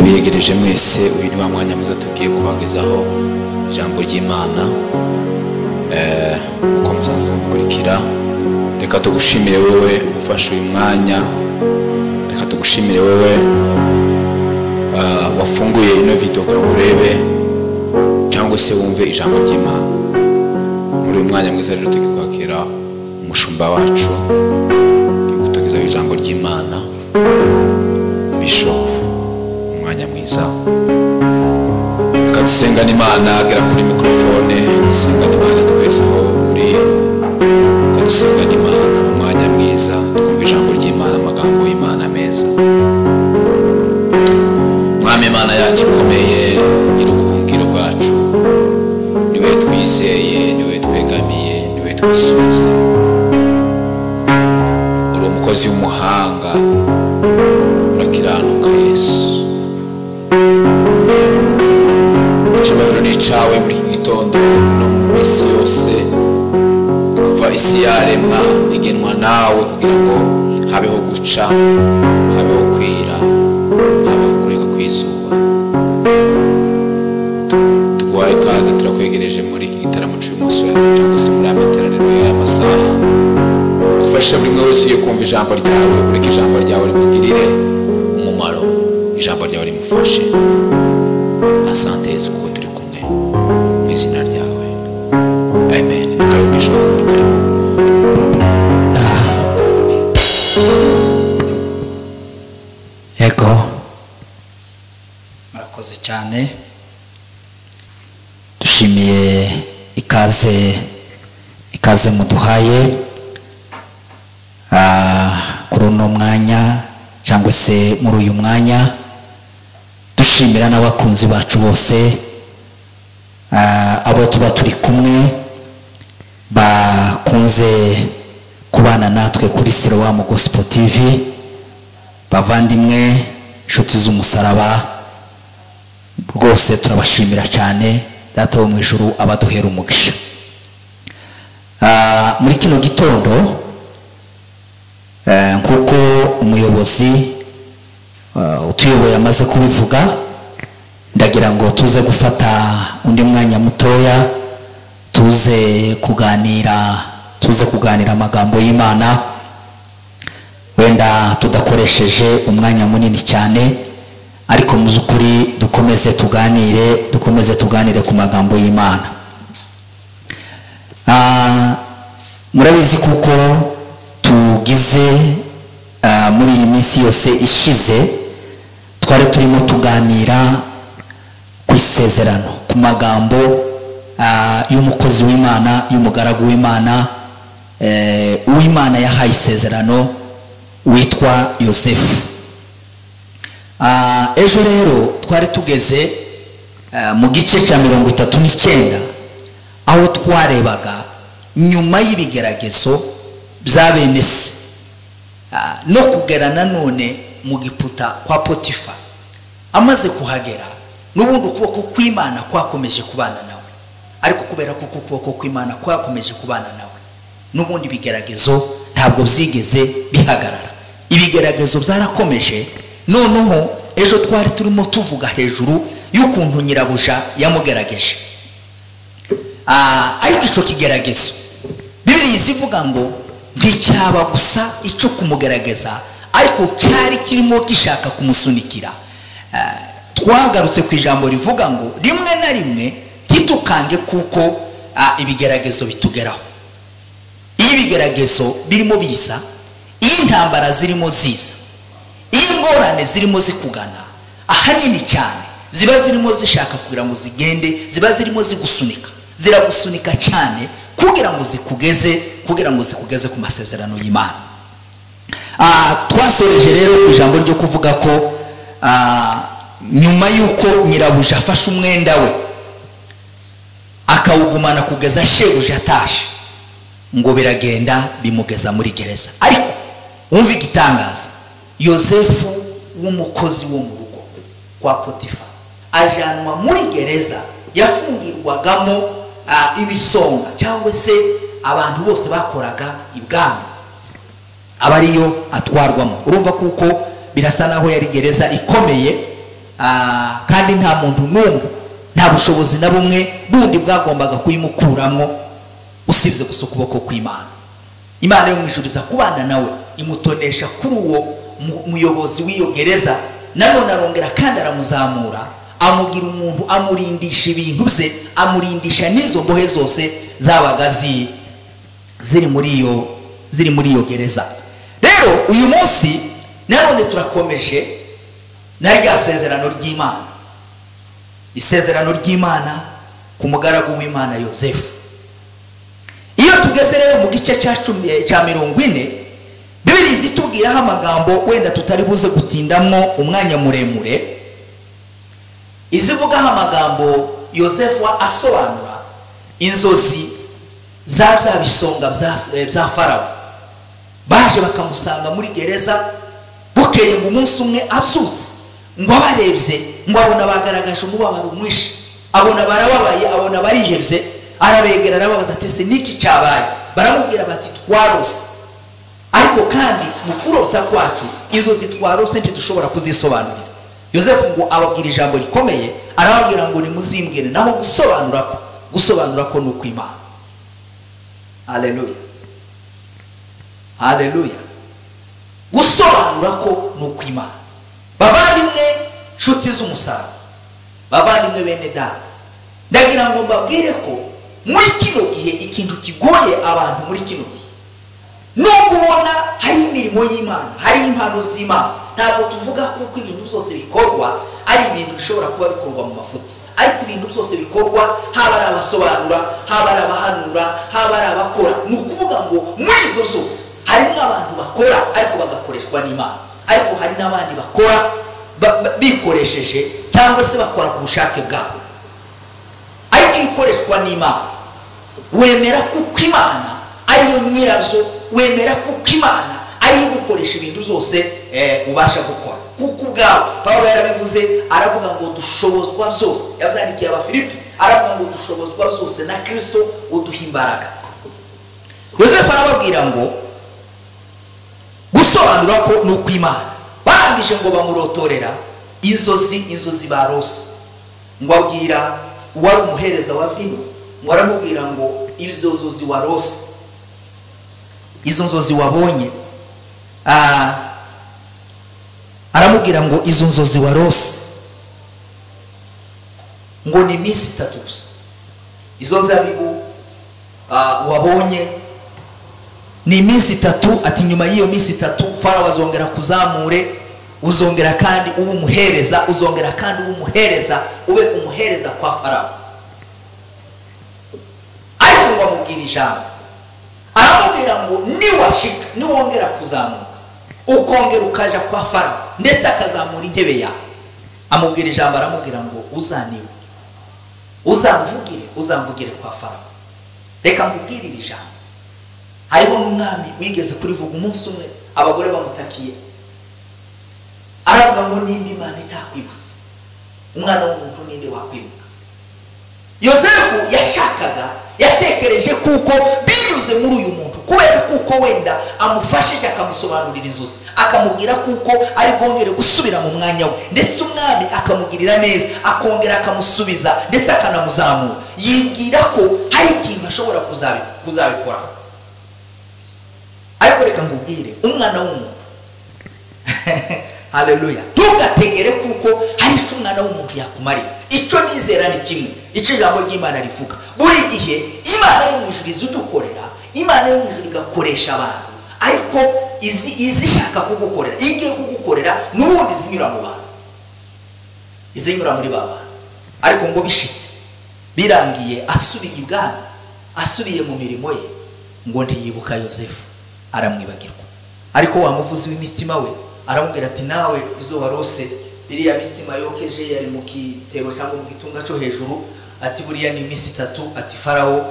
ndabiyegereje mwese. Uyu ni wa mwanya mwiza tugiye kubagezaho ijambo ry'Imana uko musanzwe mukurikira. Reka tugushimire wewe ufashe uyu mwanya, reka tugushimire wewe wafunguye ino video kugira ngo urebe cyangwa se wumve ijambo ry'Imana. Muri uyu mwanya mwiza rero tugiye kwakira umushumba wacu kutugezaho ijambo ry'Imana, Bishop. Umwanya mwiza, reka dusengane Imana. Agera kuri mikrofone, dusengane Imana twese aho uri, reka dusengane Imana mu mwanya mwiza, twumve ijambo ry'Imana, amagambo y'Imana meza. Mwami Imana yacu ikomeye, nyiri ubuhungiro bwacu, niwe twizeye, niwe twegamiye, niwe twisunze. Uri umukozi w'umuhanga, urakiranuka Yesu. Icyubahiro ni cyawe muri iki gitondo no mu minsi yose, kuva isi yaremwa igenwa nawe kugira ngo habeho guca, habeho kwira, habeho kureka kw'izuba. Tuguhaye ikaze, turakwegereje muri iki gitaramo cy'umunsi cyangwa se muri amateraniro y'aya masaha. Dufashe buri umwe wese yo kumva ijambo ryawe, ureke ijambo ryawe rimugirire umumaro, ijambo ryawe rimufashe. Asante Yesu kuko turi kumwe mu izina ryawe, amen. Karibu Bishop, karibu. Yego, murakoze cyane. Dushimiye ikaze muduhaye kuri uno mwanya cyangwa se muri uyu mwanya. Dushimira n'abakunzi bacu bose, abo tuba turi kumwe bakunze kubana natwe kuri Siloam Gospel TV, bavandimwe, inshuti z'umusaraba, rwose turabashimira cyane. Data wo mu ijuru abaduhera umugisha. Muri kino gitondo nkuko umuyobozi utuyoboye amaze kubivuga, ndagira ngo tuze gufata undi mwanya mutoya, tuze kuganira amagambo y'Imana, wenda tudakoresheje umwanya munini cyane, ariko mu by'ukuri dukomeze tuganire ku magambo y'Imana. Murabizi kuko tugize muri iyi minsi yose ishize twari turimo tuganira ku isezerano, ku magambo y'umukozi w'Imana, y'umugaragu w'Imana, uw'Imana yahaye isezerano witwa Yosefu. Ejo rero twari tugeze mu gice cya 39 aho twarebaga nyuma y'ibigeragezo bya bene se no kugera nanone mu Giputa kwa Potifa. Amaze kuhagera n'ubundi ukuboko kw'Imana kwakomeje kubana nawe, ariko kubera ko ukuboko kw'Imana kwakomeje kubana nawe, n'ubundi bigeragezo ntabwo byigeze bihagarara. Ibigeragezo byarakomeje. Noneho ejo twari turimo tuvuga hejuru y'ukuntu nyirabuja yamugerageje. Ariko icyo kigeragezo Bibiliya ivuga ngo nticyaba gusa icyo kumugerageza, ariko cyari kirimo gishaka kumusunikira. Twagarutse ku ijambo rivuga ngo rimwe na rimwe ntitukange kuko ibigeragezo bitugeraho. Iyo ibigeragezo birimo biza, iyo intambara zirimo ziza, iyo ingorane zirimo zikugana, ahanini cyane ziba zirimo zishaka kugira ngo zigende, ziba zirimo zigusunika, ziragusunika cyane kugira ngo zikugeze ku masezerano y'Imana. Twasoreje rero ku ijambo ryo kuvuga ko nyuma y'uko nyirabuja afashe umwenda we akawugumana kugeza shebuja atashe, ngo biragenda bimugeza muri gereza. Ariko wumva igitangaza, Yosefu w'umukozi wo mu rugo kwa Potifa ajanwa muri gereza yafungirwagamo ibisonga cyangwa se abantu bose bakoraga ibwami, abariyo atwarwamo. Urumva kuko birasa naho yari gereza ikomeye, kandi nta muntu n'umwe, nta bushobozi na bumwe bundi bwagombaga kuyimukuramo usibye gusa ukuboko kw'Imana. Imana yo mu ijuru iza kubana nawe, imutonesha kuri uwo muyobozi w'iyo gereza, nanone arongera kandi aramuzamura, amugira umuntu, amurindisha ibintu bye, amurindisha n'izo mbohe zose zabaga ziri muri iyo gereza. Rero uyu munsi nanone turakomeje na rya sezerano ry'Imana, isezerano ry'Imana ku mugaragu w'Imana Yosefu. Iyo tugeze rero mu gice cya 40, Bibiliya zitubwiraho amagambo wenda tutari buze gutindamo umwanya muremure, izivugaho amagambo Yosefu asobanura inzozi za bya bisonga bya Farawo. Baje bakamusanga muri gereza, bukeye ngo umunsi umwe abyutse, ngo abarebye ngo abona bagaragaje umubabaro mwinshi, abona barababaye, abona barihebye, arabegera arababaza ati se niki cyabaye? Baramubwira bati twarose, ariko kandi mu kurota kwacu inzozi twarose ntidushobora kuzisobanurira. Yosefu ngo ababwira ijambo rikomeye, arababwira ngo nimuzimbwire, naho gusobanura ko ni ukw'Imana. Haleluya, haleluya. Gusobanura ko ni ukw'Imana. Bavandimwe nshuti z'umusaraba, bavandimwe bene data, ndagira ngo mbabwire ko muri kino gihe ikintu kigoye abantu muri kino gihe, nubwo ubona hari imirimo y'Imana, hari impano z'Imana, ntabwo tuvuga kuko ibintu byose bikorwa ari ibintu bishobora kuba bikorwa mu mafuti, ariko ibintu byose bikorwa, haba ari abasobanura, haba ari abahanura, haba ari abakora. Ni ukuvuga ngo muri izo zose harimo abantu bakora ariko bagakoreshwa n'Imana, ariko hari n'abandi bakora bikoresheje cyangwa se bakora ku bushake bwabo. Ariko ikoreshwa n'Imana, wemera kuko Imana ariyo nyirabyo, wemera kuko Imana ariyo gukoresha ibintu byose ubasha gukora. Kuko ubwawe Pawulo yarabivuze, aravuga ngo dushobozwa byose, yabyandikiye Abafilipi, aravuga ngo dushobozwa byose na Kristo uduha imbaraga. Yosefu arababwira ngo gusobanura ko ni ukw'Imana. Barangije ngo bamurotorera inzozi barose, ngo abwira uwari umuhereza wa vino, ngo aramubwira ngo izo nzozi warose, izo nzozi wabonye, aramubwira ngo izo nzozi warose ngo ni iminsi 3 gusa. Izo nzabibu wabonye ni iminsi 3, ati nyuma y'iyo minsi 3 Farawo azongera kuzamure, uzongera kandi ube umuhereza, uzongera kandi ube umuhereza, ube umuhereza kwa Farawo. Ariko ngo amubwira ijambo, aramubwira ngo niwashika, niwongera kuzamuka, ukongera ukaja kwa Farawo ndetse akazamura intebe yawe, amubwira ijambo, aramubwira ngo uzaniwe, uzamvugire kwa Farawo. Reka nkubwire ijambo, hariho n'umwami wigeze kurivuga umunsi umwe, abagore bamutakiye, aravuga ngo nimba Imana itakwibutse, umwana w'umuntu ninde wakwibuka? Yosefu yatekereje kuko binyuze muri uyu muntu, kubera kuko wenda amufashije akamusobanurira inzozi, akamubwira kuko ari bwongere gusubira mu mwanya we, ndetse umwami akamugirira neza, akongera akamusubiza ndetse akanamuzamura, yibwira ko hari ikintu ashobora kuzabikoraho. Ariko reka ngubwire, umwana w'umuntu haleluya, ntugategere kuko hari icyo umwana w'umuntu yakumarira. Icyo nizera ni kimwe, icyo ijambo ry'Imana rivuga, buri gihe Imana yo mu ijuru izudukorera, Imana yo mu ijuru igakoresha abantu, ariko izishaka kugukorera, igiye kugukorera n'ubundi zinyura mu bantu, izinyura muri baba. Ariko ngo bishitse birangiye asubiye ibwami, asubiye mu mirimo ye, ngo ntiyibuka Yosefu, aramwibagirwa. Ariko wa muvuzi w'imitima we aramubwira ati nawe izo warose biriya mitima yokeje yari mu kitebo cyangwa mu gitunga cyo hejuru, ati buriya ni iminsi 3, ati Farawo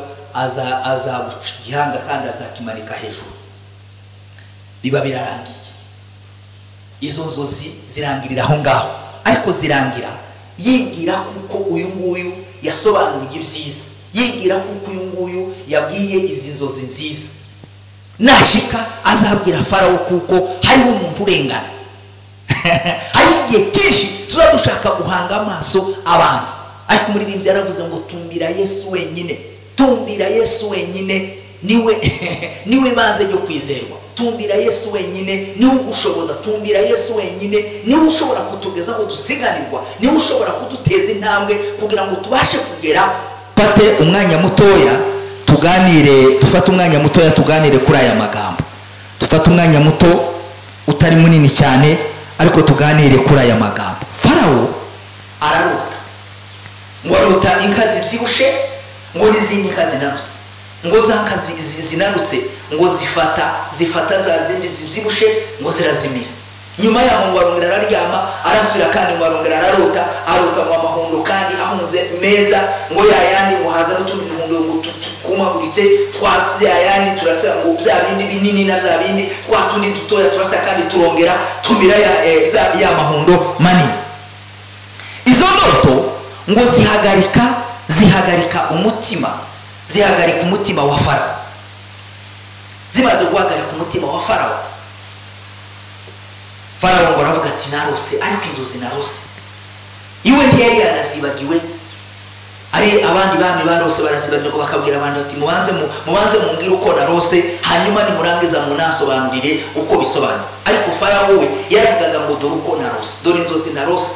azaguca igihanga kandi azakimanika hejuru. Biba birarangiye, izo nzozi zirangirira aho ngaho, ariko zirangira yibwira kuko uyu nguyu yasobanuriye ibyiza, yibwira kuko uyu nguyu yabwiye izi nzozi nziza, nashika azabwira Farawo kuko hariho umuntu urengana hari igihe kenshi tuza dushaka guhanga amaso abantu, ariko umuririmbyi yaravuze ngo tumbira Yesu wenyine, tumbira Yesu wenyine niwe maze ryo kwizerwa. Tumbira Yesu wenyine niwe ugushoboza, tumbira Yesu wenyine niwe ushobora kutugeza aho dusiganirwa, niwe ushobora kuduteza intambwe kugira ngo tubashe kugera. Fate umwanya mutoya tuganire, dufate umwanya mutoya tuganire kuri aya magambo. Dufate umwanya muto utari munini cyane, ariko tuganire kuri aya magambo. Farawo ararota, ngo arota inka zibyibushe, ngo n'izindi nka zinanutse, ngo za nka zinanutse ngo zifata za zindi zibyibushe ngo zirazimira. Nyuma yaho ngo arongera araryama, arasubira kandi ngo arongera ararota mu amahundo kandi ahunze meza, ngo yayandi ngo haza n'utundi bihundo ngo kumaguritse twa yayandi turasa ngo bya bindi binini na bya bindi kwa tundi dutoya turasa kandi turongera tumira ya mahundo manini. Izo ndoto ngo zihagarika umutima wa Farawo. Zimaze guhagarika umutima wa Farawo, Farawo ngo aravuga ati narose, ariko inzozi narose iwe ntiyari yanazibagiwe. Ari abandi bami barose barazibagirwa, bakabwira abandi bati mubanze mumbwire uko narose, hanyuma nimurangiza munasobanurire uko bisobanura. Ariko Farawo we yaravugaga ngo dore uko narose, dore inzozi narose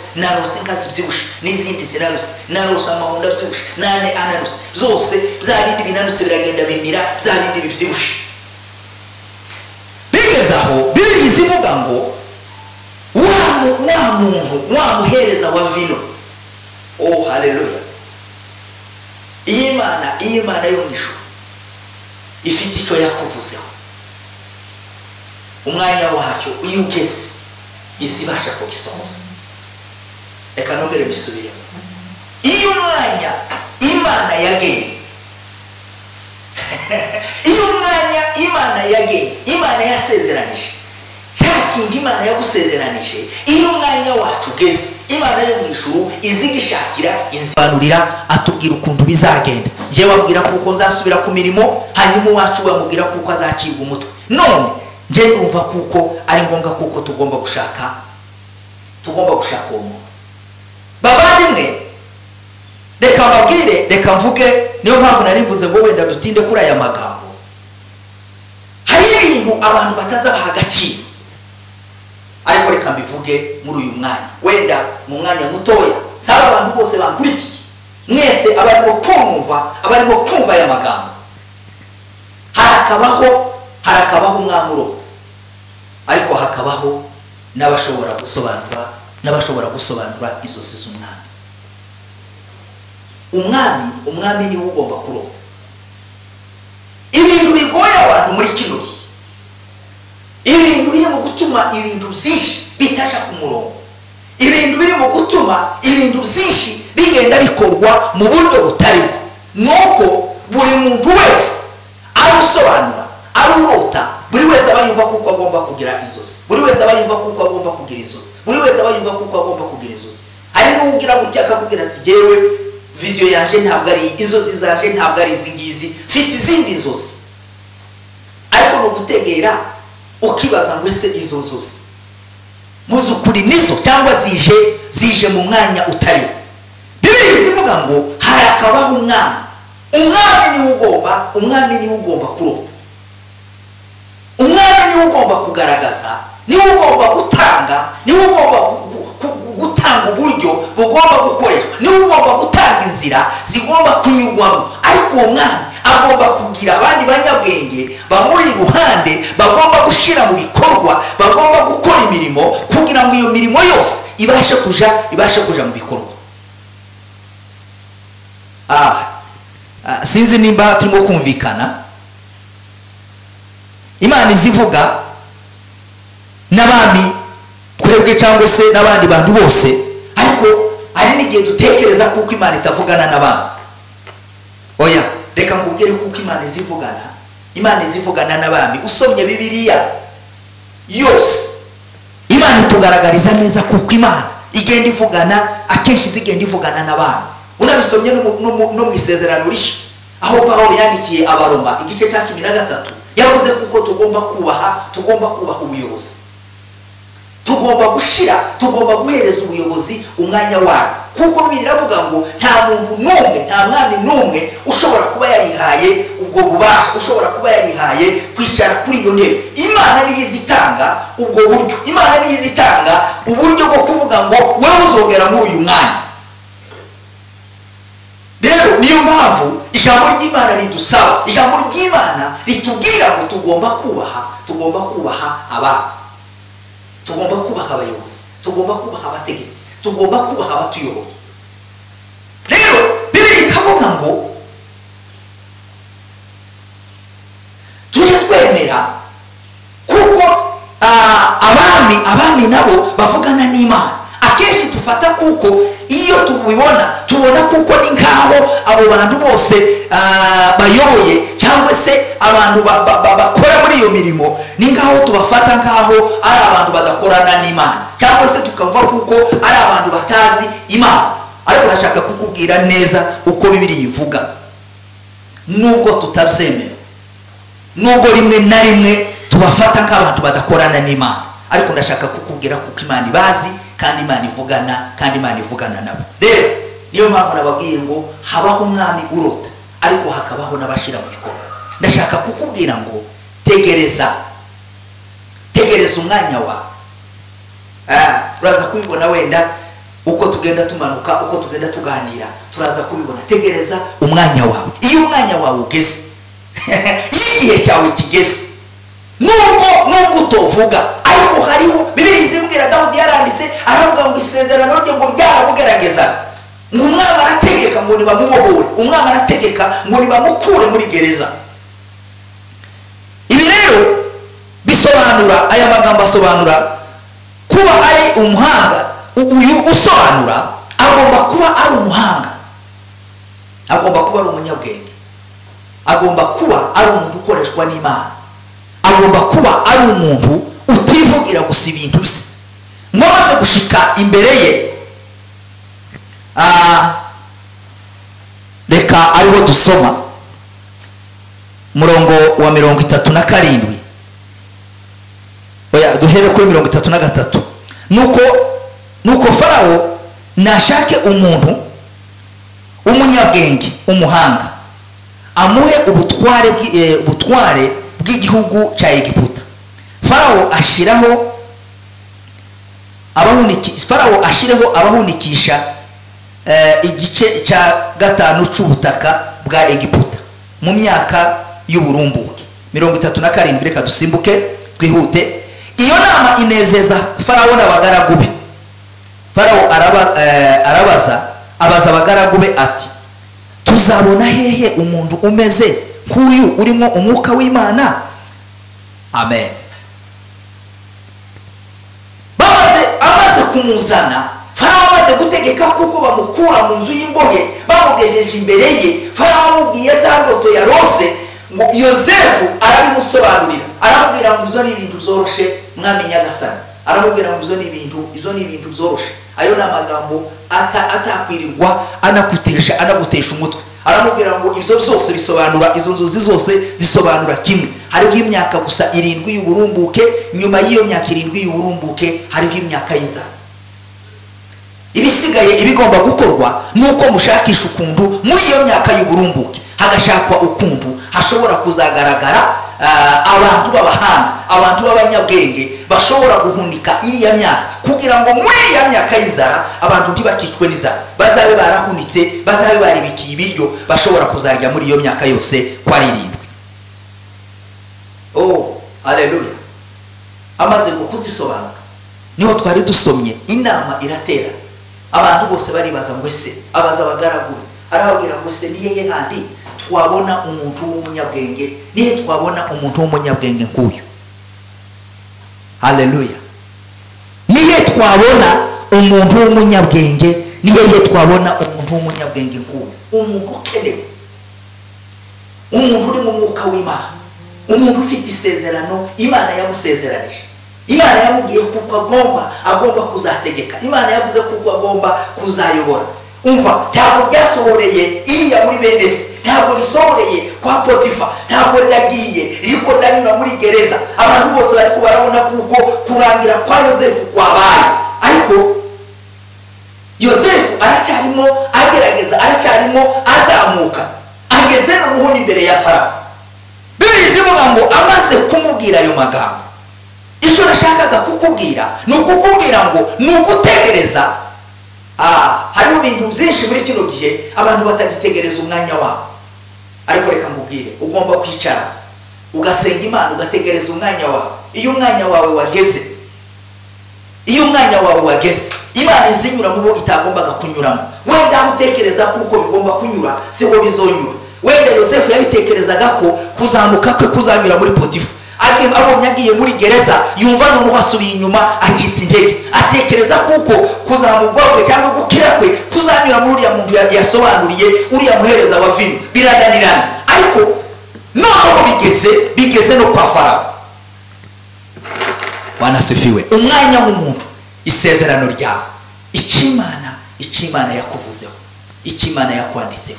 inka zibyibushe n'izindi zinanutse, narose amahunda abyibushe nane ananutse, zose bya bindi binanutse biragenda bimira bya bindi bibyibushe. Bigeze aho Bibiliya zivuga ngo wa muhereza wa vino, oh haleluya, iyi Imana yo mu ijuru ifite icyo yakuvuzeho. Umwanya wacyo iyo ugeze izibasha kugisohoza. Reka nongere bisubiremo, iyo umwanya Imana yagennye iyo umwanya Imana yagennye, Imana yasezeranije cya kindi Imana yagusezeranije, iyo umwanya wacu ugeze Imana yo mu ijuru izigishakira inzibanurira, atubwira ukuntu bizagenda. Je wabwira kuko nzasubira ku mirimo, hanyuma wacu bamubwira kuko azacibwa umutwe. None je ndumva kuko ari ngombwa kuko tugomba gushaka uwo muntu. Bavandimwe, reka mbabwire, reka mvuge, niyo mpamvu narivuze ngo wenda dutinde kuri aya magambo. Hari ibintu abantu batazabaha agaciro, ariko reka mbivuge muri uyu mwanya, wenda mu mwanya mutoya. Saba abantu bose bankurikiye, mwese abarimo kumva aya magambo. Harakabaho umwami urota, ariko hakabaho n'abashobora gusobanura inzozi z'umwami. Umwami niwe ugomba kurota. Ibintu bigoye abantu muri kino gihe, ibintu birimo gutuma ibintu byinshi bitasha ku murongo, ibintu birimo gutuma ibintu byinshi bigenda bikorwa mu buryo butari bwo, nuko buri muntu wese arusobanura, arurota. Buri wese aba yumva kuko agomba kugira inzozi, buri wese aba yumva kuko agomba kugira inzozi, buri wese aba yumva kuko agomba kugira inzozi. Hari n'ugira gucyaka kugira ati jewe vision yaje ntabwo ari inzozi zaje, ntabwo ari izi ngizi, mfite izindi nzozi. Ariko no gutegera ukibaza ngo ese izo nzozi muzukuri nizo cyangwa zije mu mwanya utari. Bibiliya zivuga ngo harakabaho umwami niwe ugomba kurota, umwami niwe ugomba kugaragaza, niwe ugomba gutanga, niwe ugomba gutanga uburyo bugomba gukoreshwa, niwe ugomba gutanga inzira zigomba kunyurwamo. Ariko uwo mwami agomba kugira abandi banyabwenge bamuri iruhande, bagomba gushira mu bikorwa, bagomba gukora imirimo kugira ngo iyo mirimo yose ibashe kuja mu bikorwa. Sinzi nimba turimo kumvikana. Imana izivuga n'abami twebwe cyangwa se n'abandi bantu bose, ariko ari n'igihe dutekereza kuko Imana itavugana n'abandi. Oya, reka nkubwire kuko Imana izivugana n'abami. Usomye Bibiliya yose, Imana itugaragariza neza kuko Imana igenda ivugana, akenshi zigenda ivugana n'abami. Unabisomye no mu isezerano rishya, aho Pawulo yandikiye Abaroma igice cya 13 yavuze kuko tugomba kubaha ubuyobozi, tugomba gushira, tugomba guhereza ubuyobozi umwanya wayo, kuko biravuga ngo nta muntu n'umwe, nta mwami n'umwe ushobora kuba yarihaye ubwo bubasha, ushobora kuba yarihaye kwicara kuri iyo ntebe. Imana niyo izitanga ubwo buryo, Imana niyo izitanga uburyo bwo kuvuga ngo wowe uzogera muri uyu mwanya. Rero niyo mpamvu ijambo ry'Imana ridusaba, ijambo ry'Imana ritubwira ngo tugomba kubaha abantu, tugomba kubaha abayobozi, tugomba kubaha abategetsi, tugomba kubaha abatuyoboye. Rero Bibiliya ikavuga ngo tujye twemera, kuko abami nabo bavugana n'Imana. Akenshi dufata kuko iyo tubona kuko ni nkaho abo bantu bose bayoboye cyangwa se abantu bakora muri iyo mirimo, ni nkaho tubafata nkaho ari abantu badakorana n'Imana, cyangwa se tukamva kuko ari abantu batazi Imana. Ariko nashaka kukubwira neza uko Bibiliya ivuga, nubwo tutabyemera, nubwo rimwe na rimwe tubafata nk'abantu badakorana n'Imana, ariko ndashaka kukubwira kuko Imana ibazi kandi Imana ivugana nabo. Rero niyo mpamvu nababwiye ngo habaho umwami urota, ariko hakabaho n'abashira mu bikorwa. Ndashaka kukubwira ngo tegereza umwanya wawe. Turaza kubibona wenda uko tugenda tumanuka, uko tugenda tuganira, turaza kubibona. Tegereza umwanya wawe. Iyo umwanya wawe ugeze, iyo igihe cyawe kigeze, nubwo utovuga, ariko hariho Bibiliya izibwira Dawudi yaranditse, aravuga ngo isezerano rye ngo ryarabugerageza, ngo umwami arategeka ngo nibamubohore, umwami arategeka ngo nibamukure muri gereza. Ibi rero bisobanura, aya magambo asobanura kuba ari umuhanga. Uyu usobanura agomba kuba ari umuhanga, agomba kuba ari umunyabwenge, agomba kuba ari umuntu ukoreshwa n'Imana, agomba kuba ari umuntu utivugira gusa ibintu bye. Mwamaze gushika imbere ye, reka ariho dusoma murongo wa 37. Oya, duhere kuri 33. Nuko Farawo nashake umuntu umunyabwenge, umuhanga, amuhe ubutware bw'igihugu cya Egiputa. Farawo ashireho abahunikisha igice cya 5 cy'ubutaka bwa Egiputa mu myaka y'uburumbuke. 37. Reka dusimbuke twihute. Iyo nama inezeza Farawo n'abagaragu be. Farawo abaza abagaragu be ati, tuzabona hehe umuntu umeze nk'uyu urimo umwuka w'Imana? Amen. Amaze kumuzana, Farawo amaze gutegeka kuko bamukura mu nzu y'imbohe, bamugejeje imbere ye, Farawo amubwiye za ndoto yarose, ngo Yosefu arabimusobanurira, aramubwira ngo izo ni ibintu byoroshe mwami nyagasani, aramubwira ngo izo ni ibintu byoroshe. Ayo ni amagambo atakwirirwa anagutesha umutwe. Aramubwira ngo ibyo byose bisobanura, izo nzozi zose zisobanura kimwe. Hariho imyaka gusa 7 y'uburumbuke, nyuma y'iyo myaka 7 y'uburumbuke hariho imyaka y'inzara. Ibisigaye ibigomba gukorwa nuko mushakisha ukuntu muri iyo myaka y'uburumbuke hagashakwa ukuntu hashobora kuzagaragara abantu b'abahanga, abantu b'abanyabwenge bashobora guhunika iriya myaka, kugira ngo muri iriya myaka y'inzara abantu ntibakicwe n'inzara, bazabe barahunitse, bazabe baribikiye ibiryo bashobora kuzarya muri iyo myaka yose kwa 7. Oh, haleluya. Amaze kuzisobanura, niho twari dusomye, inama iratera, abantu bose baribaza ngo ese, abaza abagaragu, arababwira ngo se ni hehe handi twabona umuntu w'umunyabwenge, nihe twabona umuntu w'umunyabwenge nk'uyu? Haleluya. Nihe twabona umuntu w'umunyabwenge, nihe twabona umuntu w'umunyabwenge nk'uyu? Umuntu ukenewe, umuntu uri mu mwuka w'Imana, umuntu ufite isezerano Imana yamusezeranije. Imana yamubwiye kuko agomba kuzategeka, Imana yavuze kuko agomba kuzayobora. Umva, ntabwo byasohoreye iriya muri bene se, ntabwo risohoreye kwa Potifa, ntabwo riragiye riko ndanyura muri gereza. Abantu bose bari barabona kuko kurangira kwa Yosefu kwabaye, ariko Yosefu aracyarimo agerageza, aracyarimo azamuka, ageze no muhuni imbere ya Farawo. Bibiri zivuga ngo amaze kumubwira ayo magambo, icyo nashakaga kukubwira ni ukukubwira ngo ni ugutegereza. Hariho ibintu byinshi muri kino gihe abantu batagitegereza umwanya wabo, ariko reka nkubwire, ugomba kwicara ugasenga Imana, ugategereza umwanya wawe. Iyo umwanya wawe wageze, Imana izinyura mu bo itagombaga kunyuramo. Wenda utekereza kuko bigomba kunyura, siho bizonyura. Wenda Yosefu yabitekerezaga ko kuzamuka kwe kuzanyura muri Potifa. Abonye agiye muri gereza, yumva no hasubiye inyuma, acitse intege. Atekereza kuko kuzamurwa kwe cyangwa gukira kwe kuzanyura muri uriya muntu yasobanuriye uriya muhereza wa vino, biradanirana. Ariko noneho bigeze no kwa Farawo. Wanasifiwe. Umwanya w'umuntu, isezerano ryawe, Imana yakuvuzeho, Imana yakwanditseho,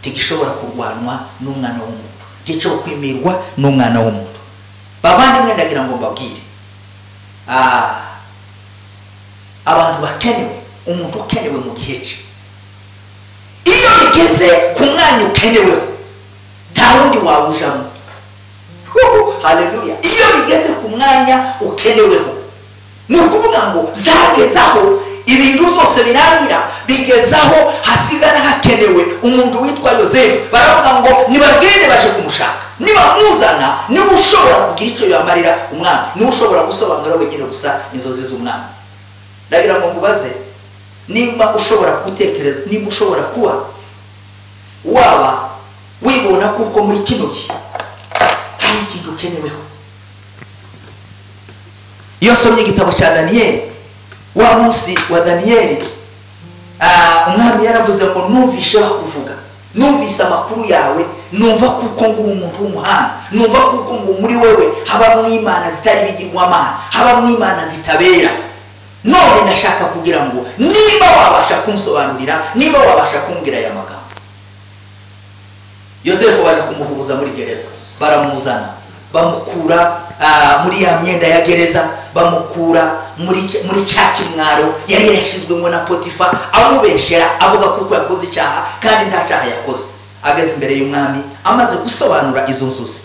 ntigishobora kurwanwa n'umwana w'umuntu, ntigishobora kwimirwa n'umwana w'umuntu. Bavandimwe, ndagira ngo mbabwire, abantu bakenewe, umuntu ukenewe mu gihe cye. Iyo bigeze ku mwanya ukeneweho, nta wundi wawujamo. Haleluya. Iyo bigeze ku mwanya ukeneweho, ni ukuvuga ngo zagezaho ibintu zose birangira, bigezaho hasigara hakenewe umuntu witwa Yosefu. Baravuga ngo nibabwire baje kumushaka, nibamuzana niwe ushobora kugira icyo yamarira umwana, niwe ushobora gusobanura wenyine gusa inzozi z'umwana. Ndagira ngo mubaze, nimba ushobora gutekereza, nimba ushobora kuba waba wibona kuko muri kino gihe hari ikintu ukeneweho. Iyo somye igitabo cya Daniyeli, wa munsi wa Daniyeli, umwami yaravuze ngo numvishe bakuvuga, numvise amakuru yawe, numva kuko nguri umuntu w'umuhanga, numva kuko ngo muri wewe habamo imana zitari bigirwamana, habamo imana zitabera. None ndashaka kugira ngo niba wabasha kunsobanurira, niba wabasha kumbwira aya magambo. Yosefu baje kumuhubuza muri gereza, baramuzana, bamukura muri ya myenda ya gereza, bamukura muri cya kimwaro yari yarashizwemo na Potifa, amubeshera avuga kuko yakoze icyaha kandi nta cyaha yakoze. Ageze imbere y'umwami, amaze gusobanura izo nzozi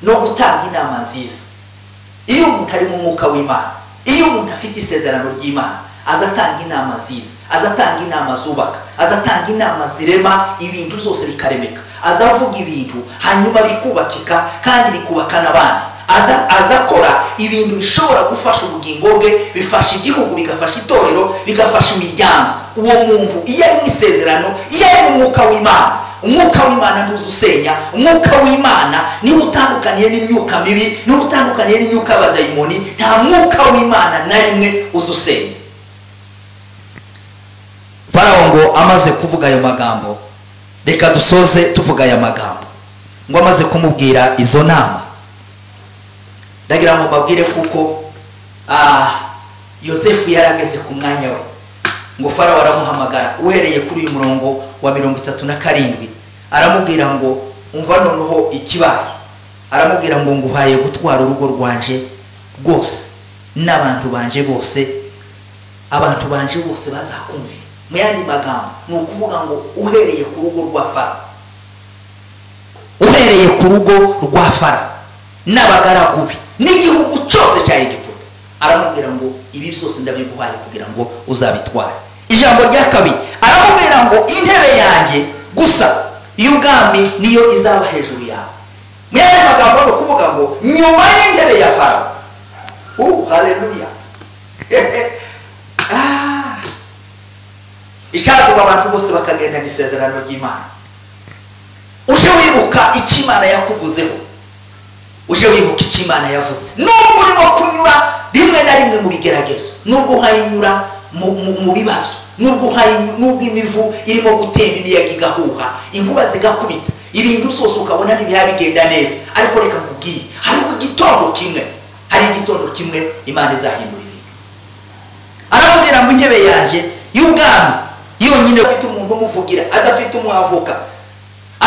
no gutanga inama nziza. Iyo umuntu ari mu mwuka w'Imana, iyo umuntu afite isezerano ry'Imana, azatanga inama nziza, azatanga inama zubaka, azatanga inama zirema ibintu zose bikaremeka, azavuga ibintu hanyuma bikubakika kandi bikubaka n'abandi. Azakora ibintu bishobora gufasha ubugingo bwe, bifasha igihugu, bigafasha itorero, bigafasha imiryango. Uwo muntu iyo ari mu isezerano, iyo ari mu mwuka w'Imana, umwuka w'Imana ntuzi usenya. Umwuka w'Imana niho utandukaniye n'imyuka mibi, niho utandukaniye n'imyuka y'abadayimoni. Nta mwuka w'Imana na rimwe uzi usenya. Farawo ngo amaze kuvuga ayo magambo, reka dusoze tuvuga aya magambo, ngo amaze kumubwira izo nama, ndagira ngo mbabwire kuko Yosefu yarageze ku mwanya we. Ngo Farawo aramuhamagara uhereye kuri uyu murongo wa 37, aramubwira ngo umva noneho ikibaye. Aramubwira ngo nguhaye gutwara urugo rwanje rwose n'abantu banje bose, abantu banje bose bazakumvira. Mu yandi magambo ni ukuvuga ngo uhereye ku rugo rwa Farawo, uhereye ku rugo rwa Farawo n'abagaragu be n'igihugu cyose cya Egiputa, aramubwira ngo ibi byose ndabiguhaye kugira ngo uzabitware. Ijambo rya kabiri, aramubwira ngo intebe yanjye gusa y'ubwami niyo izaba hejuru yawe. Mu yandi magambo ni ukuvuga ngo nyuma y'intebe ya Farawo, haleluya. Icyaduha abantu bose bakagenda mu isezerano ry'Imana. Uje wibuka icyo Imana yakuvuzeho, uje wibuka icyo Imana yavuze. Nubwo urimo kunyura rimwe na rimwe mu bigeragezo, nubwo uhayinyura mu bibazo, nubwo imivu irimo gutemba, imiyaga igahuha, inkuba zigakubita, ibintu byose ukabona ntibiha bigenda neza, ariko reka nkubwire, hari igitondo kimwe Imana izahindura ibintu. Aramubwira ngo intebe yanjye y'ubwami yonyine, afite umuntu umuvugira, adafite umwavoka,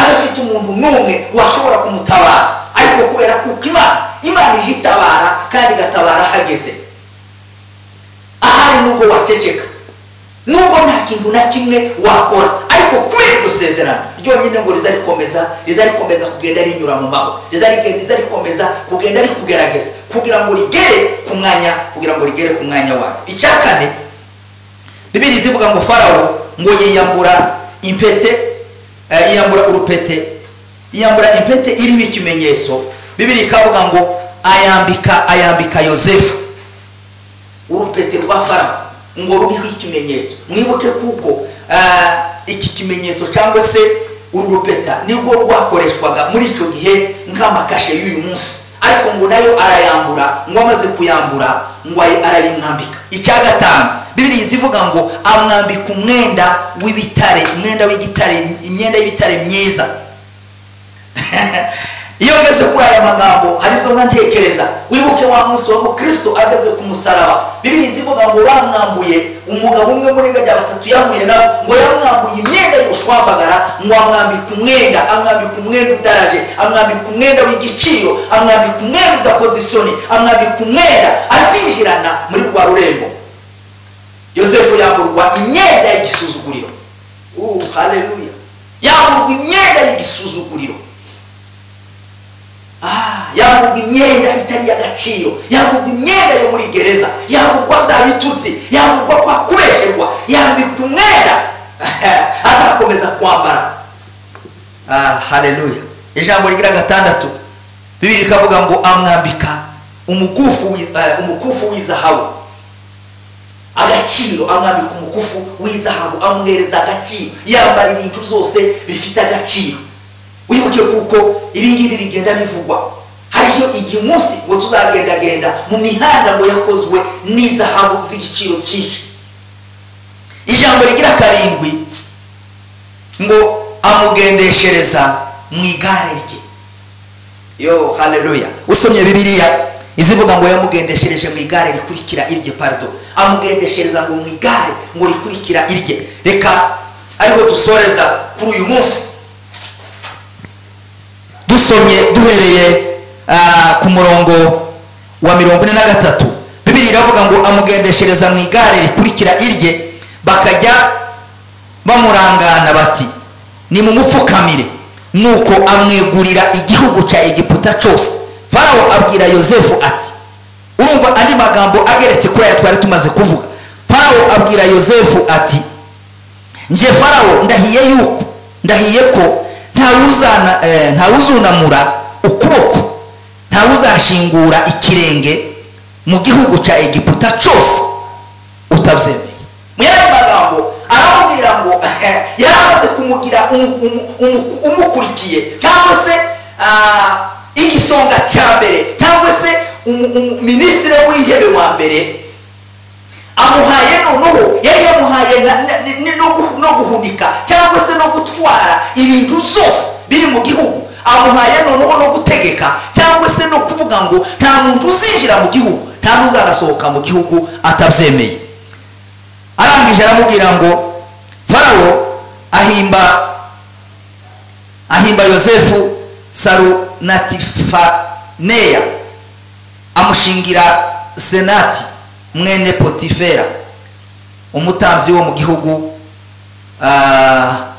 adafite umuntu n'umwe washobora kumutabara, ariko kubera kuko imana ije itabara kandi igatabara hageze. Ahari nubwo waceceka, nubwo nta kintu na kimwe wakora, ariko kuri iryo sezerano ryonyine ngo rizarikomeza kugenda rinyura mu maho, rizarikomeza kugenda rikugerageza kugira ngo rigere ku mwanya wawe. Icya kane, Bibiliya zivuga ngo Farawo ngo yiyambura impete iriho ikimenyetso. Bibiliya ikavuga ngo ayambika Yosefu urupete rwa Farawo ngo ruriho ikimenyetso. Mwibuke kuko iki kimenyetso cyangwa se uru rupeta nibwo rwakoreshwaga muri icyo gihe nk'amakashe y'uyu munsi, ariko ngo nayo arayambura, ngo amaze kuyambura ngo arayimwambika. Icya gatanu, Bibiliya zivuga ngo amwambika umwenda w'ibitare, imyenda y'ibitare myiza. Iyo ngeze kuri aya magambo hari ibyo ntekereza. Wibuke wa munsi wa Kristo ageze ku musaraba, Bibiliya zivuga ngo bamwambuye umugabo umwe muri gajya batatu yahuye nabo, ngo yamwambuye imyenda y'ubushwambagara, ngo amwambika umwenda udaraje, amwambika umwenda w'igiciro, amwambika umwenda udakoze isoni, amwambika umwenda azinjirana muri rwa rurembo. Yosefu yamburwa imyenda y'igisuzuguriro. Haleluya! Yamburwa imyenda y'igisuzuguriro. Yamburwa imyenda itari y'agaciro, yamburwa imyenda yo muri gereza, yamburwa bya bitutsi, yamburwa kwa kubesherwa, yambika umwenda azakomeza kwambara. Haleluya! Ijambo rigira gatandatu, Bibiliya ikavuga ngo amwambika umukufu w'izahabu. Agaciro, amwambika umukufu w'izahabu, amuhereza agaciro, yambara ibintu byose bifite agaciro. Wibuke kuko ibingibi bigenda bivugwa. Hariyo igihe umunsi ngo tuzagendagenda mu mihanda ngo yakozwe n'izahabu z'igiciro cyinshi. Ijambo rigira karindwi ngo amugendeshereza mu igare rye. Haleluya! Usomye Bibiliya izivuga ngo yamugendeshereje mu igare rikurikira irye, amugendeshereza ngo mu igare ngo rikurikira irye. Reka ariho dusoreza kuri uyu munsi, dusomye duhereye ku murongo wa 43. Bibiliya iravuga ngo amugendeshereza mu igare rikurikira irye, bakajya bamurangana bati nimumupfukamire, nuko amwegurira igihugu cya Egiputa cyose. Farawo abwira Yosefu ati, urumva andi magambo ageretse kuri aya twari tumaze kuvuga. Farawo abwira Yosefu ati, nje Farawo ndahiye ko ntawuzunamura ukuboko, ntawuzashingura ikirenge mu gihugu cya Egiputa cyose utabyemeye. Mu yandi magambo aramubwira ngo yaramaze kumugira umukurikiye, cyangwa se igisonga cya mbere, cyangwa se minisitiri w'intebe wa mbere, amuhaye noneho yari yamuhaye no guhunika cyangwa se no gutwara ibintu byose biri mu gihugu, amuhaye noneho no gutegeka cyangwa se no kuvuga ngo nta muntu uzinjira mu gihugu, nta n'uzanasohoka mu gihugu atabyemeye. Arangije aramubwira ngo Farawo ahimba Yosefu Sarunatifaneya, amushingira Senati mwene Potifera, umutambyi wo mu gihugu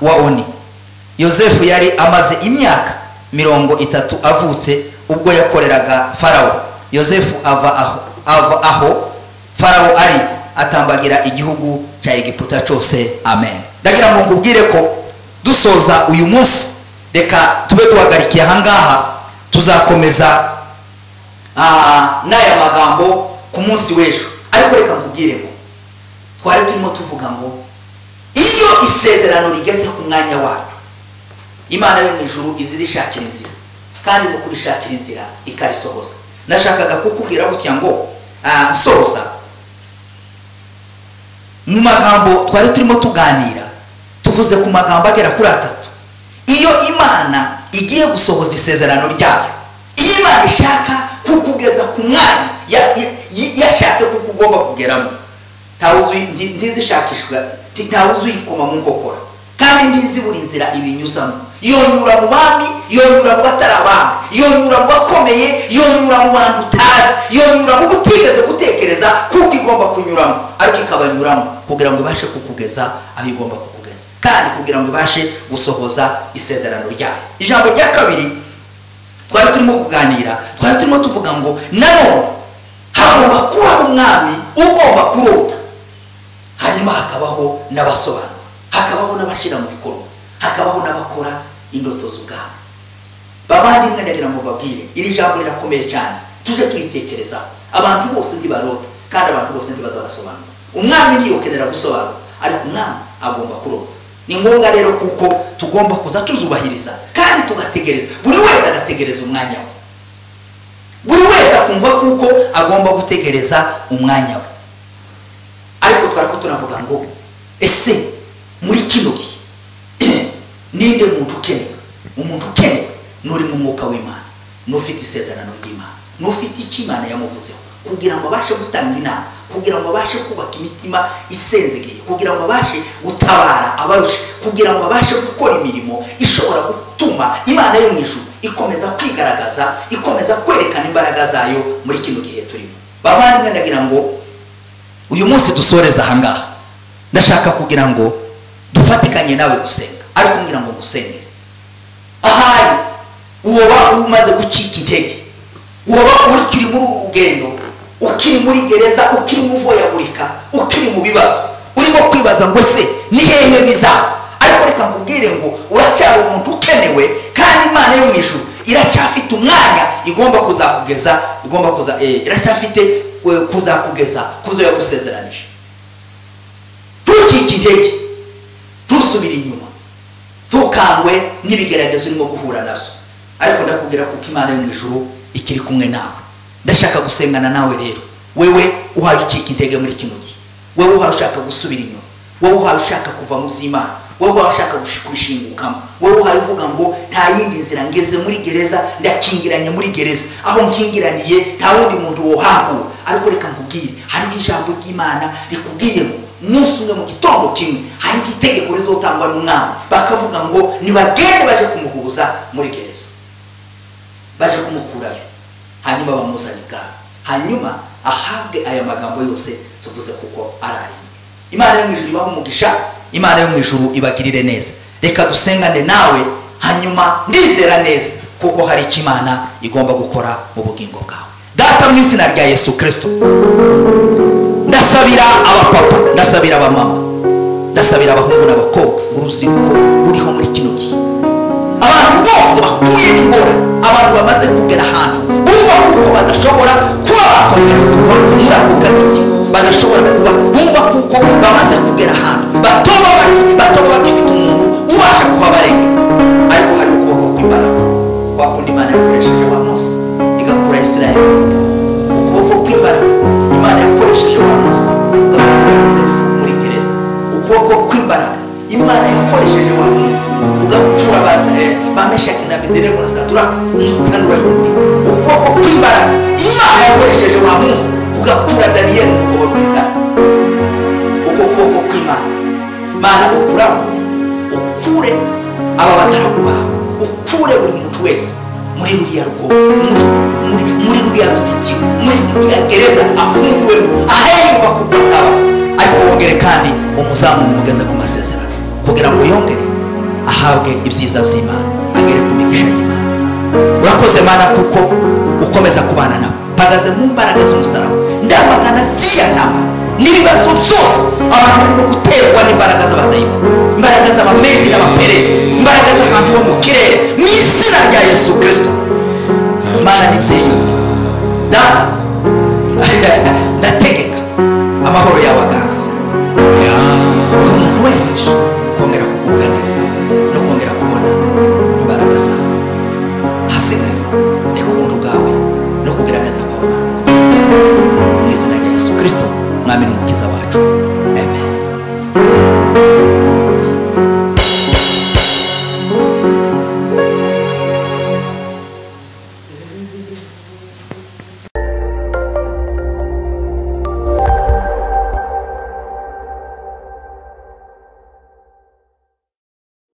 wa Oni. Yosefu yari amaze imyaka 30 avutse ubwo yakoreraga Farawo. Yosefu ava aho Farawo ari, atambagira igihugu cya Egiputa cyose. Amen. Ndagira ngo nkubwire ko dusoza uyu munsi, reka tube duhagarikiye ahangaha, tuzakomeza n'aya magambo ku munsi w'ejo. Ariko reka nkubwire ngo twari turimo tuvuga ngo iyo isezerano rigeze ku mwanya wacu, Imana yo mu ijuru izirishakira inzira, kandi mu kurishakira inzira ikarisohoza. Nashakaga kukubwira gutya ngo nsoza mu magambo twari turimo tuganira, tuvuze ku magambo agera kuri 3. Iyo Imana igiye gusohoza isezerano ryayo, iyo Imana ishaka kukugeza ku mwanya yashatse kuko ugomba kugeramo, ntizishakishwa, ntawuzuyikoma mu nkokora, kandi ntizibura inzira ibinyuzamo. yonyura mu bami, yonyura mu batari abami, yonyura mu bakomeye, yonyura mu bantu utazi, yonyura mu butigeze gutekereza kuko igomba kunyuramo, ariko ikabanyuramo kugira ngo ibashe kukugeza aho igomba kukugeza, kandi kugira ngo ibashe gusohoza isezerano ryayo. Ijambo rya kabiri twari turimo kuganira, twari turimo tuvuga ngo nanone hagomba kuba umwami ugomba kurota, hanyuma hakabaho n'abasobanura, hakabaho n'abashyira mu bikorwa, hakabaho n'abakora indoto z'ubwami. Bavandimwe ndagira ngo babwire, iri jambo rirakomeye cyane, tuje turitekerezaho. Abantu bose ntibarota kandi abantu bose ntibazabasobanura. Umwami ntiyokenera gusobanura, ariko umwami agomba kurota. Ni ngombwa rero kuko tugomba kuza tuzubahiriza kandi tugategereza, buri wese agategereza umwanya we, buri wese akumva kuko agomba gutegereza umwanya we. Ariko twarako tunavuga ngo ese muri kino gihe ninde muntu ukenewe? Umuntu ukenewe nuri mu mwuka w'Imana, n'ufite isezerano ry'Imana, n'ufite icyo Imana yamuvuzeho, kugira ngo abashe gutanga inama, kugira ngo abashe kubaka imitima isenzegeye, kugira ngo abashe gutabara abarusha, kugira ngo abashe gukora imirimo ishobora gutuma Imana yo mu ijuru ikomeza kwigaragaza, ikomeza kwerekana imbaraga zayo muri kino gihe turimo. Bavandimwe ndagira ngo uyu munsi dusoreza ahangaha, ndashaka kugira ngo dufatikanye nawe gusenga, ariko ngira ngo gusengere ahari uwoba umaze gucika intege, uwoba ukiri muri uru rugendo, ukiri muri gereza, ukiri mu voyagurika, ukiri mu bibazo, urimo kwibaza ngo se ni hehe bizava, ariko reka nkubwire ngo uracyari umuntu ukenewe, kandi Imana yo mu ijuru iracyafite umwanya igomba kuzakugeza, iracyafite kuzakugeza kuzo yagusezeranije. Ntukike intege, ntusubire inyuma, ntukangwe n'ibigeragezo urimo guhura nabyo, ariko ndakubwira kuko Imana yo mu ijuru ikiri kumwe nawe. Ndashaka gusengana nawe rero, wewe uhaye ucika intege muri kino gihe, wewe uhaye ushaka gusubira inyuma, wewe uhaye ushaka kuva mu z'Imana, wewe uhaye ushaka kubishingukamo, wewe uhaye uvuga ngo nta yindi nzira, ngeze muri gereza, ndakingiranye muri gereza, aho mkingiraniye nta wundi muntu wohangura. Ariko reka nkubwire, hariho ijambo ry'Imana rikubwiye ngo umunsi umwe mu gitondo kimwe hariho itegeko rizotangwa n'umwami, bakavuga ngo nibagende baje kumuhuza muri gereza, baje kumukurayo, hanyuma bamuzane ibwami, hanyuma ahabwe aya magambo yose tuvuze kuko arari. Imana yo mu ijuru ibaha umugisha, Imana yo mu ijuru ibagirire neza. Reka dusengane nawe, hanyuma ndizera neza kuko hari icyo Imana igomba gukora mu bugingo bwawe. Data, mu izina rya Yesu Kristo, ndasabira abapapa, ndasabira abamama, ndasabira abahungu n'abakobwa, urubyiruko ruriho muri kino gihe, abantu bose bahuye n'ingorane, abantu bamaze kugera ahantu bumva kuko badashobora kuba bakongera kuva muri ako kazi, badashobora kuba bumva kuko bamaze kugera ahantu batoba bagifite umuntu ubasha kuhabarengera, ariko hari ukuboko kw'imbaraga kwa kundi Imana yakoresheje wa Mose igakura Isirayeli, ukuboko kw'imbaraga Imana yakoresheje wa Mose igakura Yosefu muri gereza, ukuboko kw'imbaraga Imana yakoresheje wa Mose ugakura ba Meshaki na Abedenego na Sadaraka mu itanura y'umuriro, ukuboko kw'imbaraga Imana yakoresheje wa Mose ugakura Daniyeli mu rwobo rw'intare. Uko kuboko kw'Imana, Imana ukurambure, ukure aba bagaragu bawe, ukure buri muntu wese muri ruriya rwobo, muri ruriya ruzitiro, muri ruriya gereza afungiwemo, ahayumva kuko ataba, ariko wongere kandi umuzamu umugeze ku masezerano, kugira ngo yongere ahabwe ibyiza by'Imana, agere ku migisha y'Imana. Urakoze Mana kuko ukomeza kubana nabo, mpagaze mu mbaraga z'umusaraba, ndamagana ziriya ntambara n'ibibazo byose abantu barimo guterwa n'imbaraga z'abadayimoni, imbaraga z'abamedi n'abaperezi, imbaraga z'abantu bo mu kirere, mu izina rya Yesu Kristo. Mana nizeye Data, ndategeka amahoro yawe